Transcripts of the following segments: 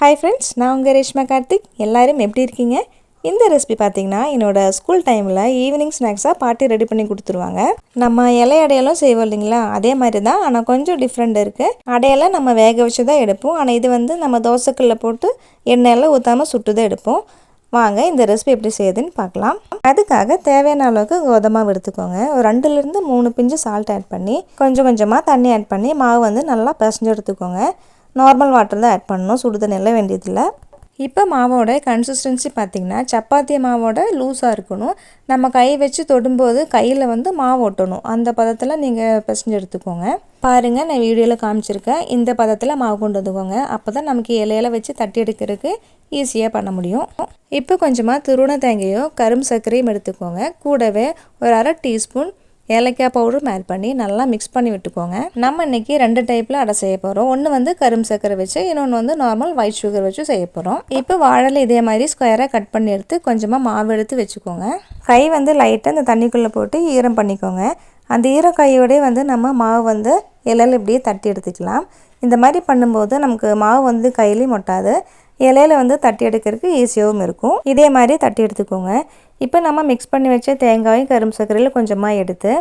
Hi friends, நான் உங்கள் ரேஷ்மா கார்த்திக். எல்லோரும் எப்படி இருக்கீங்க? இந்த ரெசிபி பார்த்திங்கன்னா என்னோடய ஸ்கூல் டைமில் ஈவினிங் ஸ்நாக்ஸாக பாட்டி ரெடி பண்ணி கொடுத்துருவாங்க. நம்ம இலை அடையெல்லாம் செய்வோம் இல்லைங்களா, அதே மாதிரி தான். ஆனால் கொஞ்சம் டிஃப்ரெண்ட் இருக்குது. அடையெல்லாம் நம்ம வேக வச்சு தான் எடுப்போம். ஆனால் இது வந்து நம்ம தோசைக்கல்லில் போட்டு எண்ணெயெல்லாம் ஊற்றாமல் சுட்டு தான் எடுப்போம். வாங்க இந்த ரெசிபி எப்படி செய்யுதுன்னு பார்க்கலாம். அதுக்காக தேவையான அளவுக்கு கோதுமை எடுத்துக்கோங்க. ஒரு 2லேருந்து 3 பிஞ்சு சால்ட் ஆட் பண்ணி கொஞ்சம் கொஞ்சமாக தண்ணி ஆட் பண்ணி மாவு வந்து நல்லா பிசைஞ்சு எடுத்துக்கோங்க. நார்மல் வாட்டர் தான் ஆட் பண்ணணும், சுடு தண்ணியெல்லாம் வேண்டியதில்லை. இப்போ மாவோட கன்சிஸ்டன்சி பார்த்திங்கன்னா சப்பாத்தி மாவோட லூஸாக இருக்கணும். நம்ம கை வச்சு தொடும்போது கையில் வந்து மாவு ஒட்டணும். அந்த பதத்தில் நீங்கள் பிசைஞ்சு எடுத்துக்கோங்க. பாருங்கள், நான் வீடியோவில் காமிச்சிருக்கேன். இந்த பதத்தில் மாவு கொண்டு வந்துக்கோங்க. அப்போ தான் நமக்கு இலையில வச்சு தட்டி எடுக்கிறதுக்கு ஈஸியாக பண்ண முடியும். இப்போ கொஞ்சமாக துருவன தேங்காயோ கரும்பு சர்க்கரையும் எடுத்துக்கோங்க. கூடவே ஒரு 1/2 டீஸ்பூன் ஏலக்காய் பவுடரும் ஆட் பண்ணி நல்லா மிக்ஸ் பண்ணி விட்டுக்கோங்க. நம்ம இன்றைக்கி 2 டைப்பில் அடை செய்ய போகிறோம். ஒன்று வந்து கரும்பு சர்க்கரை வச்சு, இன்னொன்று வந்து நார்மல் ஒயிட் சுகர் வச்சு செய்ய போகிறோம். இப்போ வாழலை இதே மாதிரி ஸ்கொயராக கட் பண்ணி எடுத்து கொஞ்சமாக மாவு எடுத்து வச்சுக்கோங்க. கை வந்து லைட்டாக இந்த தண்ணிக்குள்ளே போட்டு ஈரம் பண்ணிக்கோங்க. அந்த ஈரக்காயோடய வந்து நம்ம மாவு வந்து இலையில இப்படியே தட்டி எடுத்துக்கலாம். இந்த மாதிரி பண்ணும்போது நமக்கு மாவு வந்து கையிலையும் ஒட்டாது, இலையில வந்து தட்டி எடுக்கிறதுக்கு ஈஸியாகவும் இருக்கும். இதே மாதிரி தட்டி எடுத்துக்கோங்க. இப்போ நம்ம மிக்ஸ் பண்ணி வச்ச தேங்காயும் கரும்பு சர்க்கரையில் கொஞ்சமாக எடுத்து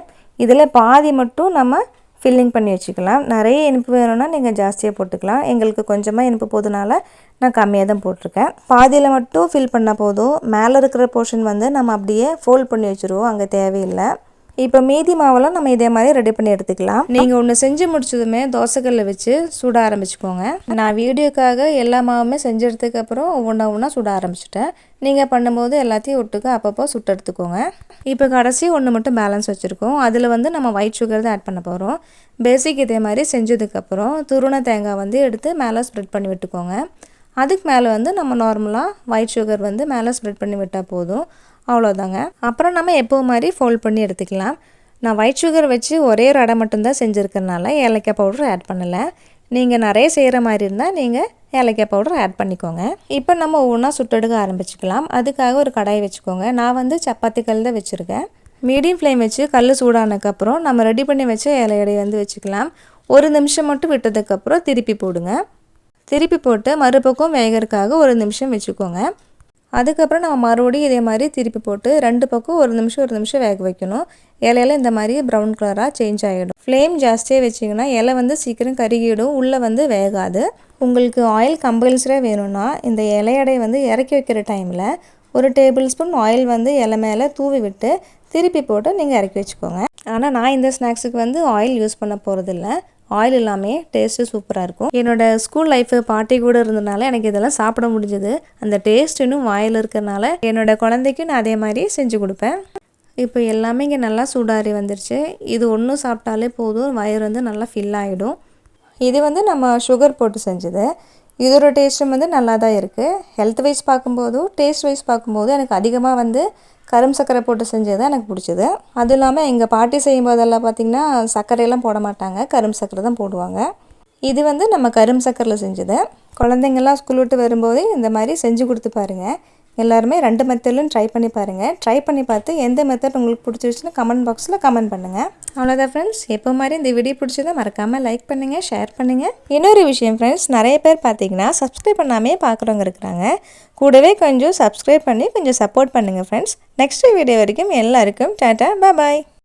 இதில் பாதி மட்டும் நம்ம ஃபில்லிங் பண்ணி வச்சுக்கலாம். நிறைய இனிப்பு வேணும்னா நீங்கள் ஜாஸ்தியாக போட்டுக்கலாம். எங்களுக்கு கொஞ்சமாக இனிப்பு போதுனால நான் கம்மியாக தான் போட்டிருக்கேன். பாதியில் மட்டும் ஃபில் பண்ணால் போதும். மேலே இருக்கிற போர்ஷன் வந்து நம்ம அப்படியே ஃபோல்ட் பண்ணி வச்சுருவோம், அங்கே தேவையில்லை. இப்போ மீதி மாவெல்லாம் நம்ம இதே மாதிரி ரெடி பண்ணி எடுத்துக்கலாம். நீங்கள் ஒன்று செஞ்சு முடிச்சதுமே தோசைக்கல்லில் வச்சு சுட ஆரம்பிச்சுக்கோங்க. நான் வீடியோக்காக எல்லா மாவுமே செஞ்சதுக்கப்புறம் ஒவ்வொன்றா சுட ஆரம்பிச்சிட்டேன். நீங்கள் பண்ணும்போது எல்லாத்தையும் ஒட்டுக்க அப்பப்போ சுட்டு எடுத்துக்கோங்க. இப்போ கடைசி ஒன்று மட்டும் பேலன்ஸ் வச்சுருக்கோம். அதில் வந்து நம்ம ஒயிட் சுகர் தான் ஆட் பண்ண போகிறோம். பேசிக் இதே மாதிரி செஞ்சதுக்கப்புறம் துருவன தேங்காய் வந்து எடுத்து மேலே ஸ்ப்ரெட் பண்ணி விட்டுக்கோங்க. அதுக்கு மேலே வந்து நம்ம நார்மலாக ஒயிட் சுகர் வந்து மேலே ஸ்ப்ரெட் பண்ணி விட்டால் போதும். அவ்வளோதாங்க. அப்புறம் நம்ம எப்போ மாதிரி ஃபோல்ட் பண்ணி எடுத்துக்கலாம். நான் ஒயிட் சுகர் வச்சு ஒரே ஒரு அடை மட்டும்தான் செஞ்சுருக்கறனால ஏலக்காய் பவுடர் ஆட் பண்ணலை. நீங்கள் நிறைய செய்கிற மாதிரி இருந்தால் நீங்கள் ஏலக்காய் பவுடர் ஆட் பண்ணிக்கோங்க. இப்போ நம்ம ஒவ்வொன்றா சுட்டெடுக்க ஆரம்பிச்சுக்கலாம். அதுக்காக ஒரு கடாய் வச்சுக்கோங்க. நான் வந்து சப்பாத்தி கல் தான் வச்சுருக்கேன். மீடியம் ஃப்ளேம் வச்சு கல் சூடானதுக்கப்புறம் நம்ம ரெடி பண்ணி வச்ச இலையடை வந்து வச்சுக்கலாம். 1 நிமிஷம் மட்டும் விட்டதுக்கப்புறம் திருப்பி போடுங்க. திருப்பி போட்டு மறுபக்கம் வேகிறதுக்காக 1 நிமிஷம் வச்சுக்கோங்க. அதுக்கப்புறம் நம்ம மறுபடியும் இதே மாதிரி திருப்பி போட்டு 2 பக்கம் 1 நிமிஷம் வேக வைக்கணும். இலையில இந்த மாதிரி ப்ரௌன் கலராக சேஞ்ச் ஆகிடும். ஃப்ளேம் ஜாஸ்தியாக வச்சிங்கன்னா இலை வந்து சீக்கிரம் கருகிடும், உள்ளே வந்து வேகாது. உங்களுக்கு ஆயில் கம்பல்சரியாக வேணும்னா இந்த இலையடை வந்து இறக்கி வைக்கிற டைமில் 1 டேபிள் ஸ்பூன் ஆயில் வந்து இலை மேலே தூவி விட்டு திருப்பி போட்டு நீங்கள் இறக்கி வச்சுக்கோங்க. ஆனால் நான் இந்த ஸ்நாக்ஸுக்கு வந்து ஆயில் யூஸ் பண்ண போகிறதில்ல. ஆயில் இல்லாமல் டேஸ்ட்டு சூப்பராக இருக்கும். என்னோடய ஸ்கூல் லைஃபு பாட்டி கூட இருந்ததுனால எனக்கு இதெல்லாம் சாப்பிட முடிஞ்சது. அந்த டேஸ்ட் இன்னும் வாயில் இருக்கிறனால என்னோடய குழந்தைக்கும் நான் அதே மாதிரி செஞ்சு கொடுப்பேன். இப்போ எல்லாமே இங்கே நல்லா சூடாரி வந்துருச்சு. இது ஒன்றும் சாப்பிட்டாலே போதும், வயிறு வந்து நல்லா ஃபில் ஆகிடும். இது வந்து நம்ம சுகர் போட்டு செஞ்சது. இதோட டேஸ்ட்டும் வந்து நல்லா தான் இருக்குது. ஹெல்த் வைஸ் பார்க்கும்போதும் டேஸ்ட் வைஸ் பார்க்கும்போது எனக்கு அதிகமாக வந்து கரும்பு சர்க்கரை போட்டு செஞ்சது தான் எனக்கு பிடிச்சது. அதுவும் இல்லாமல் எங்கள் பாட்டி செய்யும் போதெல்லாம் பார்த்திங்கன்னா சர்க்கரையெல்லாம் போட மாட்டாங்க, கரும்பு சர்க்கரை தான் போடுவாங்க. இது வந்து நம்ம கரும்பு சர்க்கரையில் செஞ்சது. குழந்தைங்கள்லாம் ஸ்கூல் விட்டு வரும்போது இந்த மாதிரி செஞ்சு கொடுத்து பாருங்கள். எல்லாருமே 2 மெத்தட்லையும் ட்ரை பண்ணி பாருங்கள். ட்ரை பண்ணி பார்த்து எந்த மெத்தட் உங்களுக்கு பிடிச்சிருச்சுன்னு கமெண்ட் பாக்ஸில் கமெண்ட் பண்ணுங்கள். அவ்வளோதான் ஃப்ரெண்ட்ஸ். எப்போ மாதிரி இந்த வீடியோ பிடிச்சதை மறக்காமல் லைக் பண்ணுங்கள், ஷேர் பண்ணுங்கள். இன்னொரு விஷயம் ஃப்ரெண்ட்ஸ், நிறைய பேர் பார்த்தீங்கன்னா சப்ஸ்கிரைப் பண்ணாமே பார்க்குறவங்க இருக்கிறாங்க. கூடவே கொஞ்சம் சப்ஸ்கிரைப் பண்ணி கொஞ்சம் சப்போர்ட் பண்ணுங்கள் ஃப்ரெண்ட்ஸ். நெக்ஸ்ட் வீடியோ வரைக்கும் எல்லாருக்கும் டாட்டா, பாய்.